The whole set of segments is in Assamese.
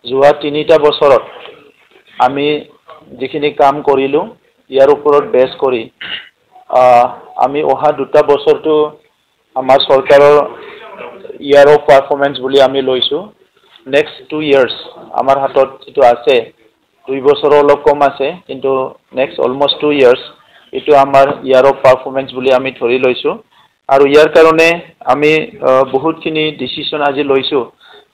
যোৱা 3টা বছৰত আমি যিখিনি কাম কৰিলোঁ ইয়াৰ ওপৰত বেছ কৰি আমি অহা 2টা বছৰটো আমাৰ চৰকাৰৰ ইয়াৰ অফ পাৰফৰ্মেন্স বুলি আমি লৈছোঁ নেক্সট 2 years আমাৰ হাতত যেটো আছে 2 বছৰৰ অলপ কম আছে কিন্তু নেক্সট অলমোস্ট 2 years এটো আমাৰ ইয়াৰ অফ পাৰফৰ্মেন্স বুলি আমি ধৰি লৈছোঁ আৰু ইয়াৰ কাৰণে আমি বহুতখিনি ডিসিশন আজি লৈছোঁ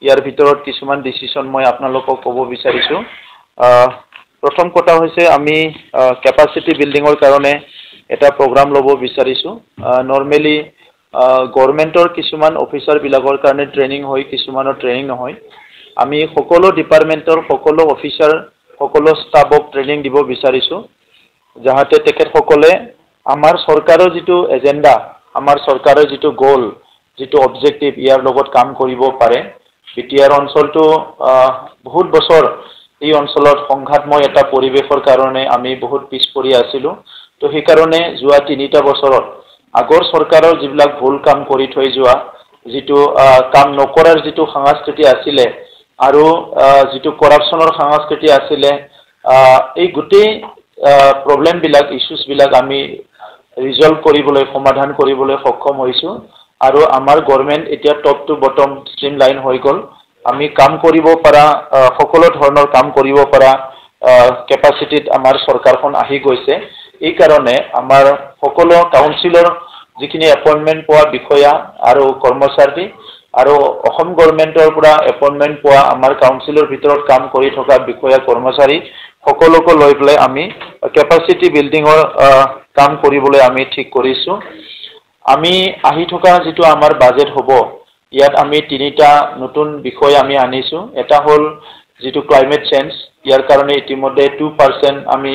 ইয়াৰ ভিতৰত কিছুমান ডিসিশন মই আপোনালোকক ক'ব বিচাৰিছোঁ প্ৰথম কথা হৈছে আমি ক্যাপাসিটি বিল্ডিংৰ কাৰণে এটা প্ৰগ্ৰাম ল'ব বিচাৰিছোঁ নৰমালি গভৰ্নমেন্টৰ কিছুমান অফিচাৰ বিলাকৰ কাৰণে ট্ৰেনিং হয় কিছুমানৰ ট্ৰেনিং নহয় আমি সকলো ডিপাৰ্টমেন্টৰ সকলো অফিচাৰ সকলো ষ্টাফক ট্ৰেনিং দিব বিচাৰিছোঁ যাহাতে তেখেতসকলে আমাৰ চৰকাৰৰ যেটো এজেন্ডা আমাৰ চৰকাৰৰ যেটো গোল যেটো অবজেক্টিভ ইয়াৰ লগত কাম কৰিব পাৰে বিটিআৰ অঞ্চলটো বহুত বছৰ এই অঞ্চলত সংঘাতময় এটা পৰিবেশৰ কাৰণে আমি বহুত পিছ পৰি আছিলোঁ তো সেই কাৰণে যোৱা 3টা বছৰত আগৰ চৰকাৰৰ যিবিলাক ভুল কাম কৰি থৈ যোৱা যেটো কাম নকৰাৰ যেটো সংস্কৃতি আছিল আৰু যেটো কৰাপচনৰ সংস্কৃতি আছিল এই গুটি প্ৰবলেম বিলাক ইস্যুজ বিলাক আমি ৰিজলভ কৰিবলৈ সমাধান কৰিবলৈ সক্ষম হৈছোঁ আৰু আমাৰ গভৰ্নমেন্ট এতিয়া টপ টু বটম স্ট্ৰিমলাইন হৈ গল আমি কাম কৰিব পৰা সকলো ধৰণৰ কাম কৰিব পৰা ক্যাপাসিটিত আমাৰ চৰকাৰখন আহি গৈছে এই কাৰণে আমাৰ সকলো কাউন্সিলৰ যিখিনি এপইন্টমেন্ট পোৱা বিষয়া আৰু কৰ্মচাৰী আৰু অসম গভৰ্নমেন্টৰ পৰা এপইন্টমেন্ট পোৱা আমাৰ কাউন্সিলৰ ভিতৰত কাম কৰি থকা বিষয়া কৰ্মচাৰী সকলোকে লৈ পেলাই আমি ক্যাপাসিটি বিল্ডিংৰ কাম কৰিবলৈ আমি ঠিক কৰিছোঁ আমি আহি থকা যেটো আমাৰ বাজেট হ'ব ইয়াত আমি 3টা নতুন বিষয় আমি আনিছোঁ এটা হল যেটো ক্লাইমেট চেঞ্জ ইয়াৰ কাৰণে ইতিমধ্যে 2% আমি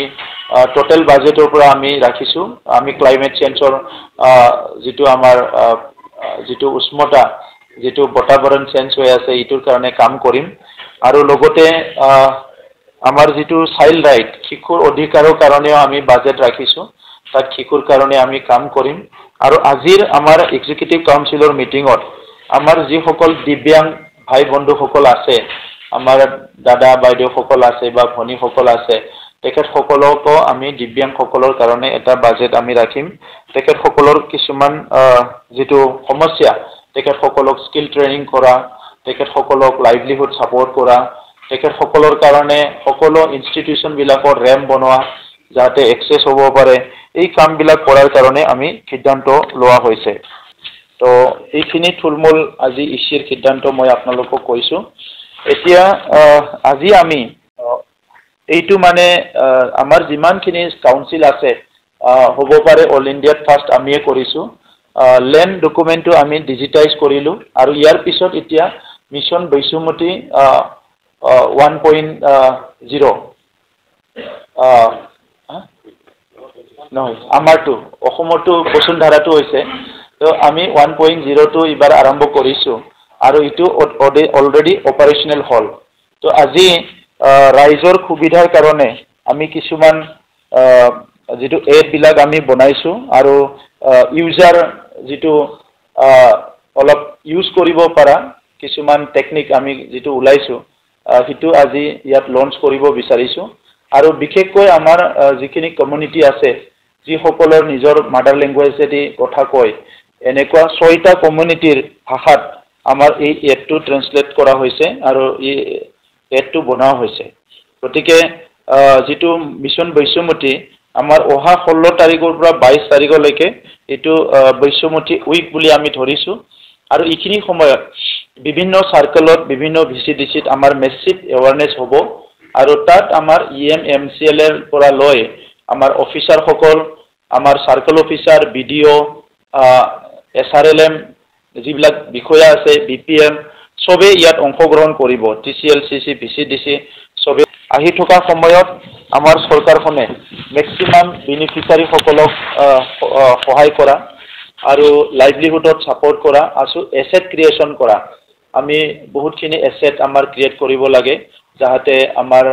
টোটাল বাজেটৰ পৰা আমি ৰাখিছোঁ আমি ক্লাইমেট চেঞ্জৰ যেটো আমাৰ যেটো উষ্ণতা যেটো বাতাবৰণ চেঞ্জ হৈ আছে ইটোৰ কাৰণে কাম কৰিম আৰু লগতে আমাৰ যেটো চাইল্ড ৰাইট শিশুৰ অধিকাৰৰ কাৰণেও আমি বাজেট ৰাখিছোঁ তাত শিশুৰ কাৰণে আমি কাম কৰিম আৰু আজিৰ আমাৰ এক্সিকিউটিভ কাউন্সিলৰ মিটিংত আমাৰ যিসকল দিব্যাং ভাই বন্ধুসকল আছে আমাৰ দাদা বাইদেউসকল আছে বা ভনীসকল আছে তেখেতসকলকো আমি দিব্যাংসকলৰ কাৰণে এটা বাজেট আমি ৰাখিম তেখেতসকলৰ কিছুমান যেটো সমস্যা তেখেতসকলক স্কিল ট্ৰেনিং কৰা তেখেতসকলক লাইভলিহুড সাপোৰ্ট কৰা তেখেতসকলৰ কাৰণে সকলো ইনষ্টিটিউচন বিলাকৰ ৰেম বনোৱা যাতে এক্সেস হ'ব পাৰে এই কামবিলাক কৰাৰ কাৰণে আমি সিদ্ধান্ত লোৱা হৈছে তো এইখিনি থুলমূল আজি ইছিৰ সিদ্ধান্ত মই আপোনালোকক কৈছোঁ এতিয়া আজি আমি এইটো মানে আমাৰ যিমানখিনি কাউন্সিল আছে হ'ব পাৰে অল ইণ্ডিয়াত ফাৰ্ষ্ট আমিয়ে কৰিছোঁ লেণ্ড ডকুমেণ্টটো আমি ডিজিটাইজ কৰিলোঁ আৰু ইয়াৰ পিছত এতিয়া মিছন বৈশুমতি 1.0 নহয় আমাৰটো অসমৰটো বসুন্ধৰাটো হৈছে তো আমি 1.0টো এবাৰ আৰম্ভ কৰিছোঁ আৰু ইটো অলৰেডি অপাৰেশনাল হল তো আজি ৰাইজৰ সুবিধাৰ কাৰণে আমি কিছুমান যেটো এপ বিলাক আমি বনাইছোঁ আৰু ইউজাৰ যেটো অলপ ইউজ কৰিব পৰা কিছুমান টেকনিক আমি যেটো উলাইছোঁ হিটো আজি ইয়াত লঞ্চ কৰিব বিচাৰিছোঁ আৰু বিশেষকৈ আমাৰ যিখিনি কমিউনিটি আছে যিসকলৰ নিজৰ মাদাৰ ল্যাঙ্গুৱেজেদি কথা কয় এনেকুৱা 6টা কমিউনিটিৰ ভাষাত আমাৰ এই এপটো ট্ৰান্সলেট কৰা হৈছে আৰু এই এপটো বনোৱা হৈছে গতিকে যেটো মিছন বৈশুমতি আমাৰ অহা 16 তাৰিখৰ পৰা 22 তাৰিখলৈকে এটো বৈশুমতি উইক বুলি আমি ধৰিছোঁ আৰু এইখিনি সময়ত বিভিন্ন সাৰ্কেলত বিভিন্ন ভিচিডিচিত আমাৰ মেছিভ এৱাৰনেছ হ'ব আৰু তাত আমাৰ EMMCL এৰ পৰা লৈ আমাৰ অফিচাৰ সকল আমাৰ সাৰ্কেল অফিচাৰ বিডিও SRLM যিবিলাক বিষয়া আছে BPM সবে ইয়াত অংশগ্ৰহণ কৰিব TCL CC VCDC সবে আহি থকা সময়ত আমাৰ চৰকাৰখনে ম্যাক্সিমাম বেনিফিচিয়াৰী সকলক সহায় কৰা আৰু লাইভলিহুডত সাপোৰ্ট কৰা আৰু এসেট ক্ৰিয়েচন কৰা আমি বহুতখিনি এসেট আমাৰ ক্ৰিয়েট কৰিব লাগে যাহাতে আমাৰ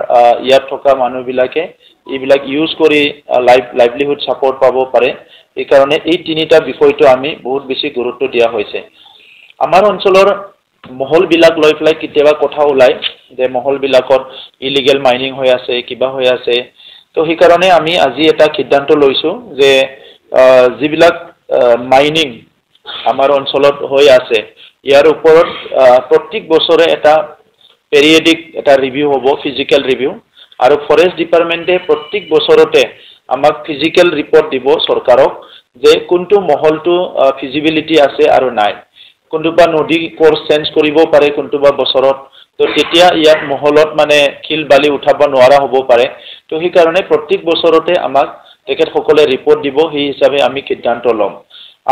ইয়াত থকা মানুহবিলাকে এইবিলাক ইউজ কৰি লাইভলিহুড সাপোৰ্ট পাব পাৰে এই কাৰণে এই 3টা বিষয়টো আমি বহুত বেছি গুৰুত্ব দিয়া হৈছে আমাৰ অঞ্চলৰ মহলবিলাক লৈ পেলাই কেতিয়াবা কথা ওলায় যে মহলবিলাকত ইলিগেল মাইনিং হৈ আছে কিবা হৈ আছে তো সেইকাৰণে আমি আজি এটা সিদ্ধান্ত লৈছোঁ যে যিবিলাক মাইনিং আমাৰ অঞ্চলত হৈ আছে ইয়াৰ ওপৰত প্ৰত্যেক বছৰে এটা পেৰিয়ডিক এটা ৰিভিউ হ'ব ফিজিক্যাল ৰিভিউ আৰু ফৰেষ্ট ডিপাৰ্টমেণ্টে প্ৰত্যেক বছৰতে আমাক ফিজিক্যাল ৰিপৰ্ট দিব চৰকাৰক যে কোনটো মহলটো ফিজিবিলিটি আছে আৰু নাই কোনটোবা নদী কোৰ্স চেঞ্জ কৰিব পাৰে কোনটোবা বছৰত তো তেতিয়া ইয়াত মহলত মানে শিল বালি উঠাব নোৱাৰা হ'ব পাৰে তো সেই কাৰণে প্ৰত্যেক বছৰতে আমাক তেখেতসকলে ৰিপৰ্ট দিব সেই হিচাপে আমি সিদ্ধান্ত ল'ম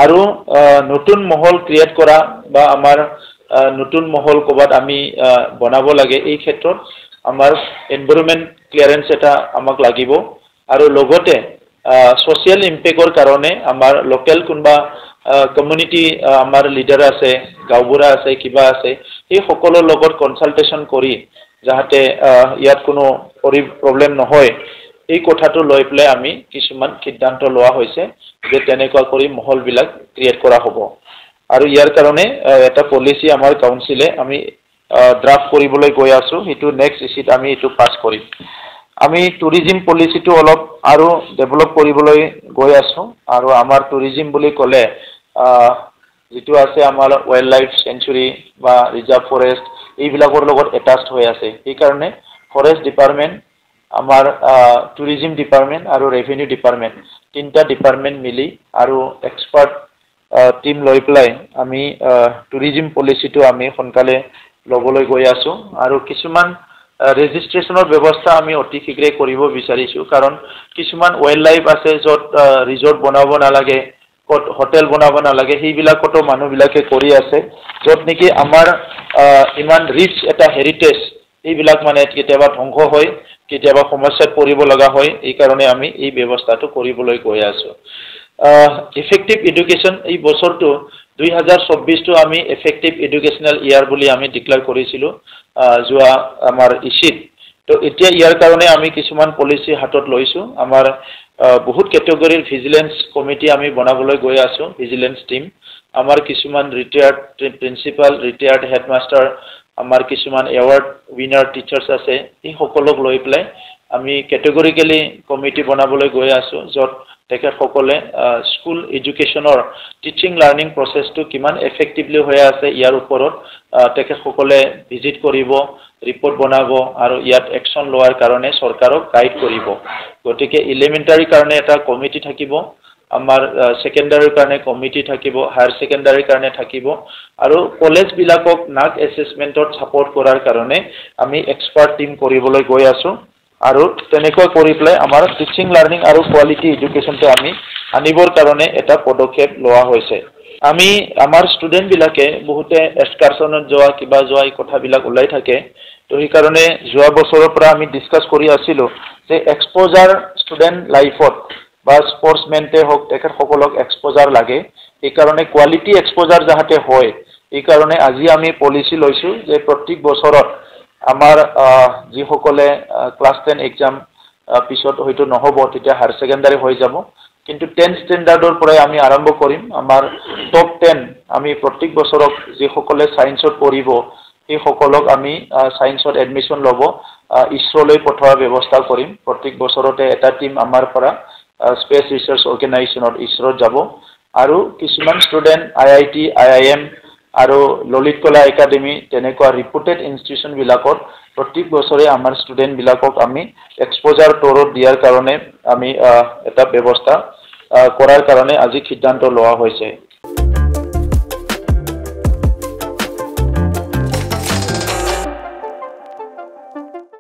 আৰু নতুন মহল ক্ৰিয়েট কৰা বা আমাৰ নতুন মহল ক'বাত আমি বনাব লাগে এই ক্ষেত্ৰত আমাৰ এনভাইৰনমেন্ট ক্লিয়াৰেন্স এটা আমাক লাগিব আৰু লগতে সোশ্যাল ইম্পেক্টৰ কাৰণে আমাৰ লোকেল কোনবা কমিউনিটি আমাৰ লিডাৰ আছে গাঁওবুঢ়া আছে কিবা আছে এই সকলৰ লগত কনসালটেশন কৰি যাতে ইয়াত কোনো প্ৰবলেম নহয় এই কথাটো লৈ পেলাই আমি কিছুমান সিদ্ধান্ত লোৱা হৈছে যে তেনেকুৱা কৰি মহলবিলাক ক্ৰিয়েট কৰা হ'ব আৰু ইয়াৰ কাৰণে এটা পলিচি আমাৰ কাউন্সিলে আমি ড্ৰাফট কৰিবলৈ গৈ আছো এটো নেক্সট ইচিত আমি এটো পাস কৰিম আমি টুৰিজম পলিচিটো অলপ আৰু ডেভেলপ কৰিবলৈ গৈ আছো আৰু আমাৰ টুৰিজম বুলি ক'লে যেটো আছে আমাৰ ওয়াইল্ড লাইফ সেঞ্চুৰী বা ৰিজাৰ্ভ ফৰেষ্ট এইবিলাকৰ লগত এটাচড হৈ আছে এই কাৰণে ফৰেষ্ট ডিপাৰ্টমেন্ট আমাৰ টুৰিজম ডিপাৰ্টমেন্ট আৰু ৰেভিনিউ ডিপাৰ্টমেন্ট তিনটা ডিপাৰ্টমেন্ট মিলি আৰু এক্সপাৰ্ট টিম লৈ পেলাই আমি টুৰিজম পলিচিটো আমি সোনকালে লবলৈ গৈ আছো আৰু কিছুমান ৰেজিষ্ট্ৰেচনৰ ব্যৱস্থা আমি অতি শীঘ্ৰে কৰিব বিচাৰিছো কাৰণ কিছুমান ওয়াইল্ড লাইফ আছে যত ৰিজৰ্ট বনাব নালাগে হোটেল বনাব নালাগে সেইবিলাকতো মানুহবিলাকে কৰি আছে যত নেকি আমাৰ ইমান ৰিচ এটা হেৰিটেজ এইবিলাক মানে কেতিয়াবা ধ্বংস হয় কেতিয়াবা সমস্যাত পৰিব লগা হয় এই কাৰণে আমি এই ব্যৱস্থাটো কৰিবলৈ গৈ আছো ইফেক্টিভ এডুকেশ্যন এই বছৰটো 2024 টো আমি এফেক্টিভ এডুকেশনাল ইয়াৰ বুলি আমি ডিক্লেয়াৰ কৰিছিলো যোৱা আমাৰ ইচিত তো এতিয়া ইয়াৰ কাৰণে আমি কিছুমান পলিচি হাতত লৈছো আমাৰ বহুত ক্যাটেগৰীৰ ভিজিলেন্স কমিটি আমি বনাবলৈ গৈ আছো ভিজিলেন্স টিম আমাৰ কিছুমান ৰিটায়াৰ্ড প্ৰিন্সিপাল ৰিটায়াৰ্ড হেডমাস্টাৰ আমাৰ কিছুমান এৱাৰ্ড উইনাৰ টিচাৰ্স আছে এই সকলক লৈ পেলাই আমি ক্যাটেগৰিকেলি কমিটি বনাবলৈ গৈ আছো যত তেখেতসকলে স্কুল এডুকেশ্যনৰ টিচিং লাৰ্নিং প্ৰসেসটো কিমান এফেক্টিভলি হৈ আছে ইয়াৰ ওপৰত তেখেতসকলে ভিজিট কৰিব ৰিপৰ্ট বনাব আৰু ইয়াত একশন লোৱাৰ কাৰণে চৰকাৰক গাইড কৰিব গতিকে এলিমেন্টাৰী কাৰণে এটা কমিটি থাকিব আমাৰ সেকেন্ডাৰীৰ কাৰণে কমিটি থাকিব হায়াৰ সেকেন্ডাৰীৰ কাৰণে থাকিব আৰু কলেজ বিলাকক নাক এসেসমেন্টত সাপোৰ্ট কৰাৰ কাৰণে আমি এক্সপাৰ্ট টিম কৰিবলৈ গৈ আছো আৰু তেনেকৈ কৰি পেলাই আমাৰ টিচিং লাৰ্নিং আৰু কোৱালিটি এডুকেশ্যনটো আমি আনিবৰ কাৰণে এটা পদক্ষেপ লোৱা হৈছে আমি আমাৰ ষ্টুডেন্ট বিলাকে বহুতে এক্সকাৰশনত যোৱা কিবা যোৱা এই কথাবিলাক ওলাই থাকে তো এই কাৰণে যোৱা বছৰৰ পৰা আমি ডিসকাস কৰি আছিলো যে এক্সপোজাৰ ষ্টুডেন্ট লাইফত বা স্পোৰ্টসমেনতে হক তেখেত সকলক এক্সপোজাৰ লাগে এই কাৰণে কোৱালিটি এক্সপোজাৰ যাহাতে হয় এই কাৰণে আজি আমি পলিচি লৈছো যে প্ৰত্যেক বছৰত আমাৰ যি সকলে ক্লাস 10 এক্সাম পিছত হয়তো নহব তেতিয়া হায়াৰ সেকেন্ডাৰী হৈ যাব কিন্তু 10th স্ট্যান্ডাৰ্ডৰ পৰা আমি আৰম্ভ কৰিম আমাৰ টপ 10 আমি প্ৰত্যেক বছৰক যি সকলে সায়েন্সত পঢ়িব এই সকলক আমি সায়েন্সত এডমিশন লব ইছৰলৈ পঠোৱাৰ ব্যৱস্থা কৰিম প্ৰত্যেক বছৰতে এটা টিম আমাৰ পৰা স্পেস ৰিসাৰ্চ অৰ্গানাইজেশ্যনত ইছৰত যাব আৰু কিছুমান ষ্টুডেন্ট IIT IIM আৰু ললিত কলা একাডেমি তেনেকুৱা ৰিপুটেড ইনষ্টিটিউচন বিলাকত প্ৰত্যেক বছৰে আমাৰ ষ্টুডেন্ট বিলাকক আমি এক্সপোজাৰ টৰত দিয়াৰ কাৰণে আমি এটা ব্যৱস্থা কৰাৰ কাৰণে আজি সিদ্ধান্ত লোৱা হৈছে